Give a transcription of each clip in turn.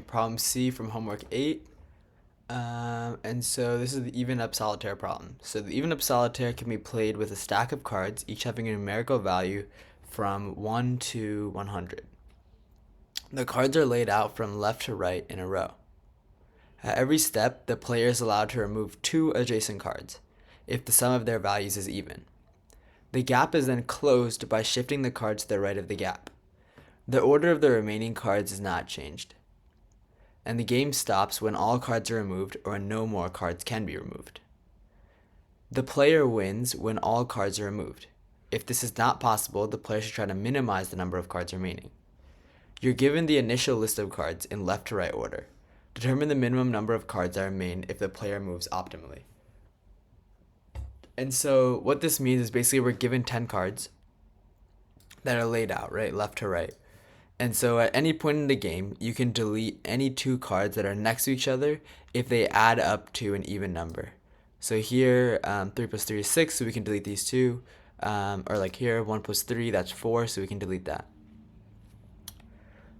Problem C from homework 8. And so this is the even up solitaire problem. So the even up solitaire can be played with a stack of cards, each having a numerical value from 1 to 100. The cards are laid out from left to right in a row. At every step, the player is allowed to remove two adjacent cards, if the sum of their values is even. The gap is then closed by shifting the cards to the right of the gap. The order of the remaining cards is not changed, and the game stops when all cards are removed or no more cards can be removed. The player wins when all cards are removed. If this is not possible, the player should try to minimize the number of cards remaining. You're given the initial list of cards in left to right order. Determine the minimum number of cards that remain if the player moves optimally. And so what this means is basically we're given 10 cards that are laid out, right, left to right. And so at any point in the game, you can delete any two cards that are next to each other if they add up to an even number. So here, 3 plus 3 is 6, so we can delete these two. Or like here, 1 plus 3, that's 4, so we can delete that.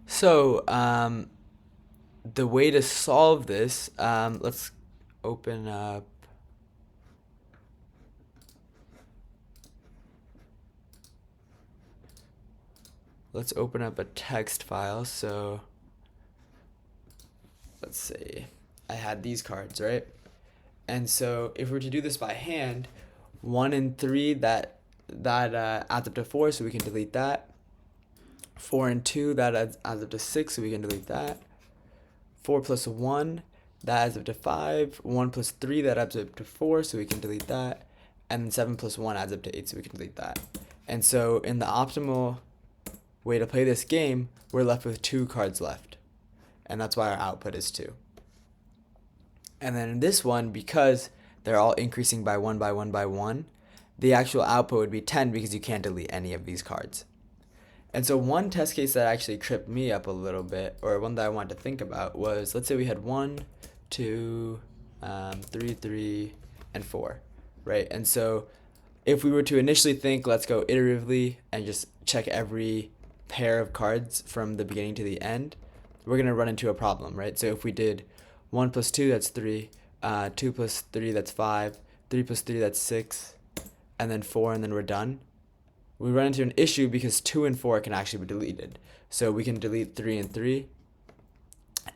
So the way to solve this, let's open up. Let's open up a text file. So let's see. I had these cards, right? And so if we were to do this by hand, 1 and 3, that adds up to 4, so we can delete that. 4 and 2, that adds up to 6, so we can delete that. 4 plus 1, that adds up to 5. 1 plus 3, that adds up to 4, so we can delete that. And then 7 plus 1 adds up to 8, so we can delete that. And so in the optimal way to play this game, we're left with 2 cards left. And that's why our output is 2. And then in this one, because they're all increasing by 1 by 1 by 1, the actual output would be 10 because you can't delete any of these cards. And so one test case that actually tripped me up a little bit, or one that I wanted to think about, was let's say we had 1, 2, 3, 3, and 4, right? And so if we were to initially think, let's go iteratively and just check every pair of cards from the beginning to the end, we're going to run into a problem, right? So if we did 1 plus 2, that's 3, 2 plus 3, that's 5, 3 plus 3, that's 6, and then 4, and then we're done. We run into an issue because 2 and 4 can actually be deleted. So we can delete 3 and 3,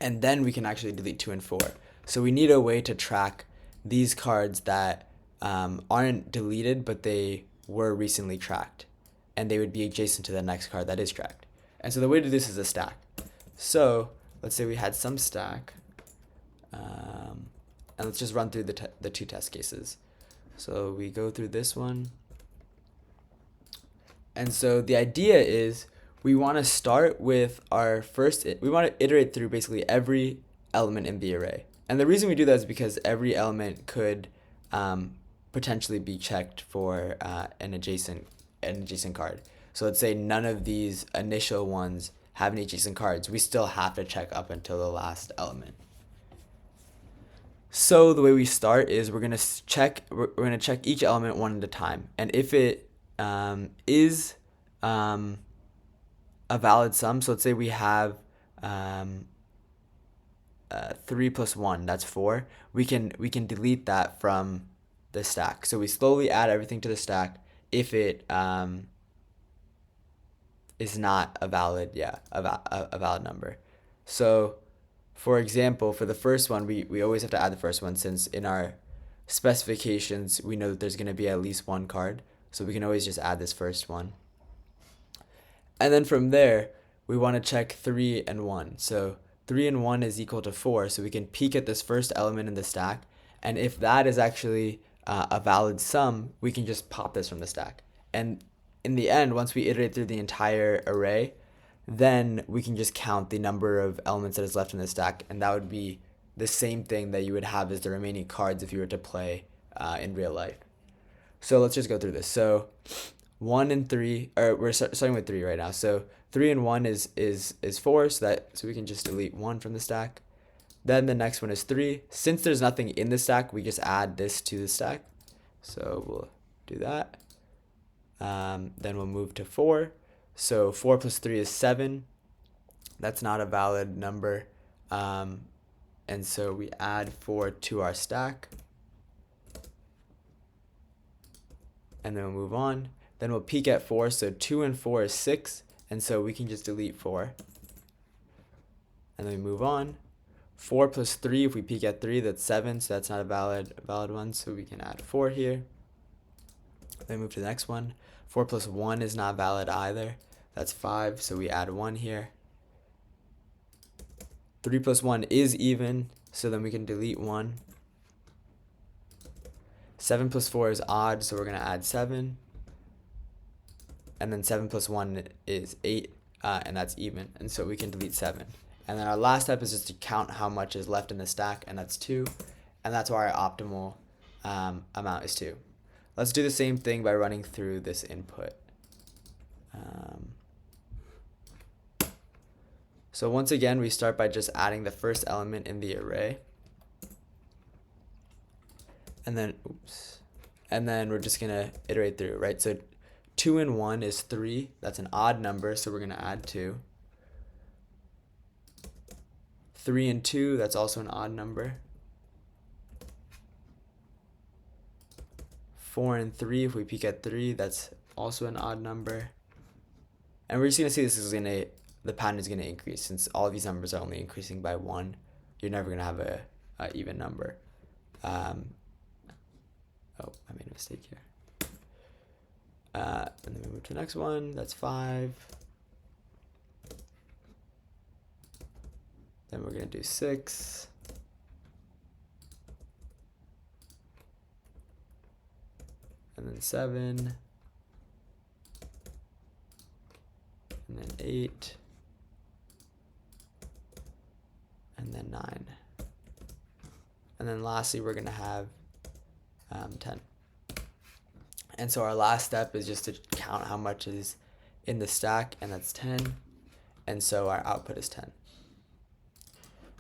and then we can actually delete 2 and 4. So we need a way to track these cards that aren't deleted, but they were recently tracked, and they would be adjacent to the next card that is tracked. And so the way to do this is a stack. So let's say we had some stack, and let's just run through the two test cases. So we go through this one. And so the idea is we want to start with our first, we want to iterate through basically every element in the array. And the reason we do that is because every element could potentially be checked for an adjacent card. So let's say none of these initial ones have any adjacent cards. We still have to check up until the last element. So the way we start is we're gonna check each element one at a time, and if it is a valid sum, so let's say we have 3 plus 1, that's 4. We can delete that from the stack. So we slowly add everything to the stack if it is not a valid number. So for example, for the first one, we always have to add the first one, since in our specifications we know that there's going to be at least one card, so we can always just add this first one. And then from there, we want to check 3 and 1. So 3 and 1 is equal to 4, so we can peek at this first element in the stack, and if that is actually a valid sum, we can just pop this from the stack. And in the end, once we iterate through the entire array, then we can just count the number of elements that is left in the stack, and that would be the same thing that you would have as the remaining cards if you were to play in real life. So let's just go through this. So 1 and 3, or we're starting with 3 right now. So 3 and 1 is 4, so we can just delete 1 from the stack. Then the next one is 3. Since there's nothing in the stack, we just add this to the stack. So we'll do that. Then we'll move to 4. So 4 plus 3 is 7. That's not a valid number. And so we add 4 to our stack. And then we'll move on. Then we'll peek at 4. So 2 and 4 is 6. And so we can just delete 4. And then we move on. 4 plus 3, if we peek at 3, that's 7. So that's not a valid one. So we can add 4 here. Then move to the next one. 4 plus 1 is not valid either. That's 5. So we add 1 here. 3 plus 1 is even. So then we can delete 1. 7 plus 4 is odd, so we're going to add 7. And then 7 plus 1 is 8, and that's even. And so we can delete 7. And then our last step is just to count how much is left in the stack, and that's 2. And that's why our optimal amount is 2. Let's do the same thing by running through this input. So once again, we start by just adding the first element in the array. And then, and then we're just gonna iterate through, right? So 2 and 1 is 3. That's an odd number, so we're gonna add 2. 3 and 2, that's also an odd number. 4 and 3, if we peek at 3, that's also an odd number. And we're just gonna see this is gonna, the pattern is gonna increase since all of these numbers are only increasing by 1. You're never gonna have a even number. Oh, I made a mistake here. And then we move to the next one. That's 5. Then we're going to do 6. And then 7. And then 8. And then 9. And then lastly, we're going to have 10. And so our last step is just to count how much is in the stack, and that's 10. And so our output is 10.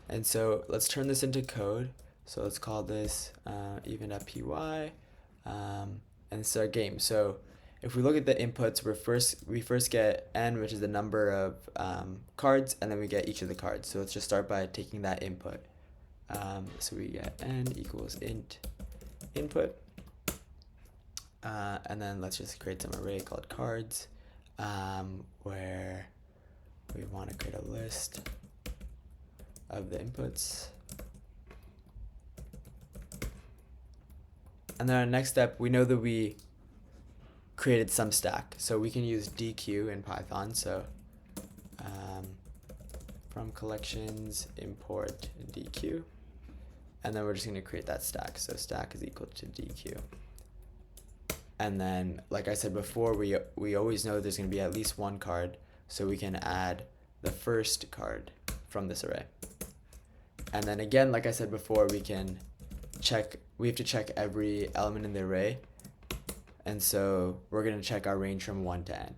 And so let's turn this into code. So let's call this even.py, and it's our game. So if we look at the inputs, we first get n, which is the number of cards, and then we get each of the cards. So let's just start by taking that input. So we get n equals int input, and then let's just create some array called cards, where we want to create a list of the inputs. And then our next step, we know that we created some stack, so we can use dequeue in Python. So from collections import dequeue, and then we're just going to create that stack. So stack is equal to dequeue. And then, like I said before, we always know there's going to be at least one card, so we can add the first card from this array. And then again, like I said before, we have to check every element in the array. And so we're going to check our range from 1 to n.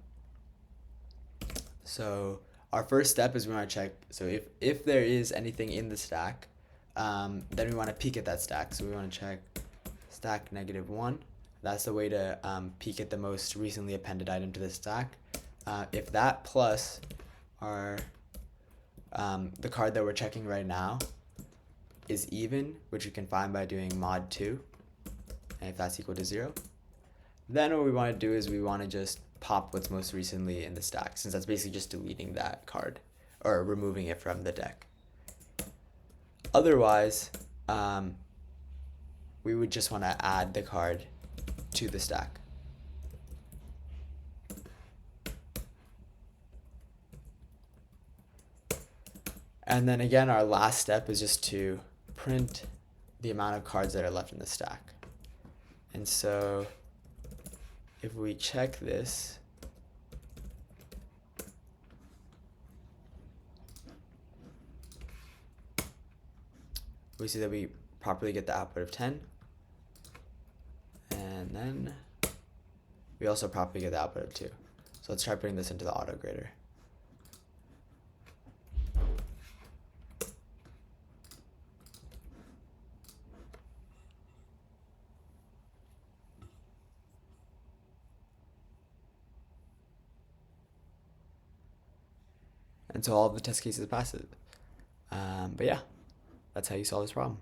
So our first step is we want to check, so if there is anything in the stack, then we want to peek at that stack. So we want to check stack -1. That's the way to peek at the most recently appended item to the stack. If that plus our the card that we're checking right now is even, which we can find by doing mod 2, and if that's equal to 0, then what we want to do is we want to just pop what's most recently in the stack, since that's basically just deleting that card or removing it from the deck. Otherwise, we would just want to add the card to the stack. And then again, our last step is just to print the amount of cards that are left in the stack. And so if we check this, we see that we properly get the output of 10. And then we also properly get the output of 2. So let's try putting this into the auto grader. And so all of the test cases pass it. But yeah, that's how you solve this problem.